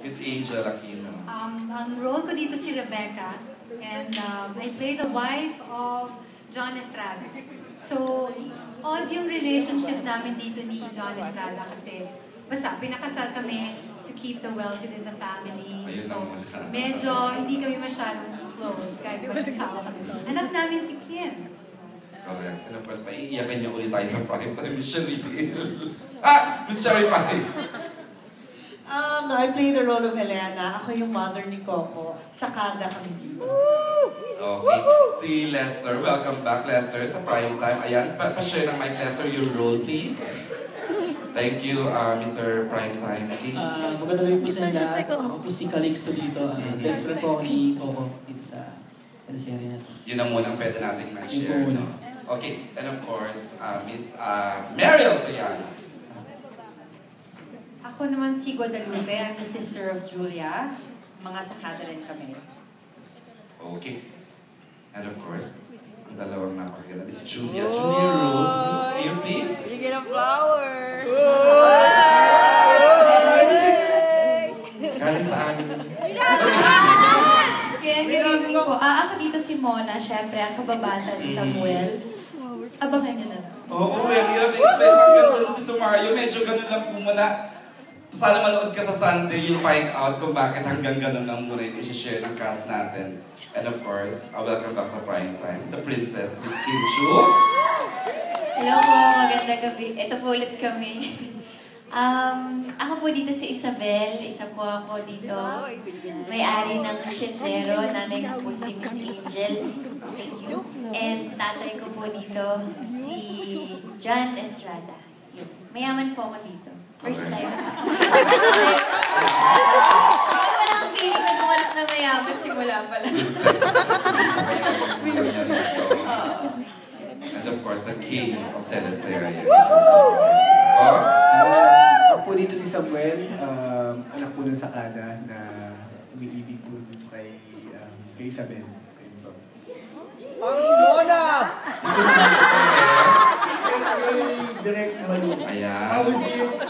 Miss Angel Aquino. Ang role ko dito si Rebecca, and I play the wife of John Estrada. So, odd yung relationship namin dito ni John Estrada kasi basta pinakasal kami to keep the wealth within the family. So, medyo hindi kami masyadong close kahit mag-asawa kami. Anak namin si Kim. Correct. And of course, maiiyakan niya ulit tayo sa prime time, Miss Sherry. Miss Sherry Pie. I play the role of Elena. Ako yung mother ni Coco. Sakada kami dito. Okay. Si Lester. Welcome back, Lester, sa prime time. Ayan, pa-share ng mic, Lester, your role, please. Thank you, Mr. Primetime. Okay. Magandang gabi po sa lahat. Ako po si Calixto dito. Best friend po ako ni Coco dito sa serie na ito. Yun ang muna ang pwede natin ma-share. No? Okay. And of course, Miss Mariel Soyana. Ako naman si Guadalupe. I'm the sister of Julia. Mga sakada rin kami. Okay. And of course, ang dalawang napakaganda is Julia. Julia Road. Here, please. You get a flower. Galing sa amin. Kaya good evening po. Ako dito si Mona, syempre, ang kababata ni Samuel. Abangan niyo na. Oo, ang hirap explain. Ganun dito, Mario. Medyo ganun lang po muna. Sana manood ka sa Sunday, you'll find out kung bakit hanggang ganun lang muna yung isi-share ng cast natin. And of course, welcome back sa prime time, the princess, Miss Kim Chu. Hello po, magandang gabi. Ito po ulit kami. Ako po dito si Isabel. Isa po ako dito. May-ari ng Shindero. Nanay ko po si Miss Angel. Thank you. And tatay ko po dito si John Estrada. Yun. Mayaman po ako dito. First time. Walang feeling na gumanap na mayaman simula pa lang. And of course, the king of Teleserye. Ako po dito si Samuel, anak po ng sakada na umiibig po dito kay Isabel. Ang Mona! Direct Manu. Ayan. How was it?